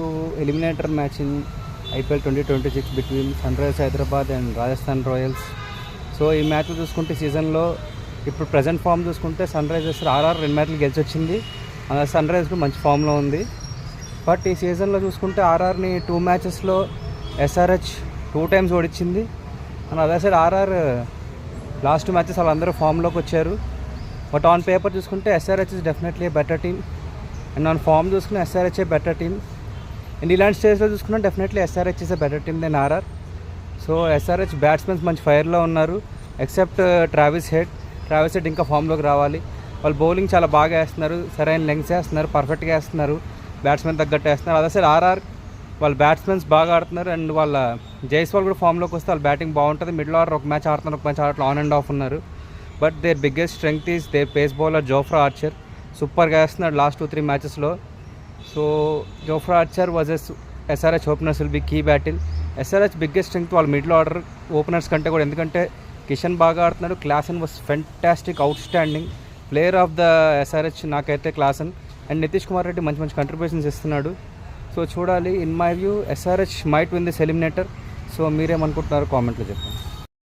So, eliminator match in IPL 2026 between Sunrise Hyderabad and Rajasthan Royals. So ఈ మ్యాచ్లు చూసుకుంటే సీజన్లో ఇప్పుడు ప్రజెంట్ ఫామ్ చూసుకుంటే సన్ రైజర్స్ ఆర్ఆర్ 2 మ్యాచ్లు గెలిచి వచ్చింది. సన్ రైజర్స్ మంచి ఫామ్లో ఉంది. బట్ ఈ సీజన్లో చూసుకుంటే ఆర్ఆర్ని 2 మ్యాచెస్లో ఎస్ఆర్హెచ్ 2 టైమ్స్ ఓడించింది. అండ్ అదే సైడ్ ఆర్ఆర్ లాస్ట్ 2 మ్యాచెస్ వాళ్ళందరూ ఫామ్లోకి వచ్చారు. బట్ ఆన్ పేపర్ చూసుకుంటే SRH is definitely better team. And on form చూసుకున్న ఎస్ఆర్హెచ్ బెటర్ టీమ్. అండ్ ఇలాంటి స్టేజ్లో చూసుకున్నా definitely SRH is a better team then RR. So SRH batsmen మంచి ఫైర్లో ఉన్నారు ఎక్సెప్ట్ ట్రావిస్ హెడ్ ఇంకా ఫామ్లోకి రావాలి. వాళ్ళు బౌలింగ్ చాలా బాగా వేస్తున్నారు, సరైన లెంగ్స్ వేస్తున్నారు, పర్ఫెక్ట్గా వేస్తున్నారు, బ్యాట్స్మెన్ తగ్గట్టు వేస్తున్నారు. అదే సైడ్ ఆర్ఆర్ వాళ్ళ బ్యాట్స్మెన్స్ బాగా ఆడుతున్నారు. అండ్ వాళ్ళ జైస్వాల్ కూడా ఫామ్లోకి వస్తే వాళ్ళ బ్యాటింగ్ బాగుంటుంది. మిడిల్ ఆర్డర్ ఒక మ్యాచ్ ఆడుతున్నారు, ఒక మ్యాచ్ ఆడట్లు ఆన్ అండ్ ఆఫ్ ఉన్నారు. But their biggest strength is their pace bowler Jofra Archer. సూపర్గా వేస్తున్నాడు లాస్ట్ 2-3 మ్యాచెస్లో. So Jofra Archer was SRH openers will be key battle. SRH biggest strength వాళ్ళ middle order openers కంటే కూడా, ఎందుకంటే కిషన్ బాగా ఆడుతున్నాడు, Klaasen was fantastic, outstanding player of the SRH నాకైతే క్లాసన్. అండ్ నితీష్ కుమార్ రెడ్డి మంచి మంచి కంట్రిబ్యూషన్స్ ఇస్తున్నాడు. సో చూడాలి. In my view SRH might win this eliminator. So మీరేమనుకుంటున్నారో కామెంట్లో చెప్పండి.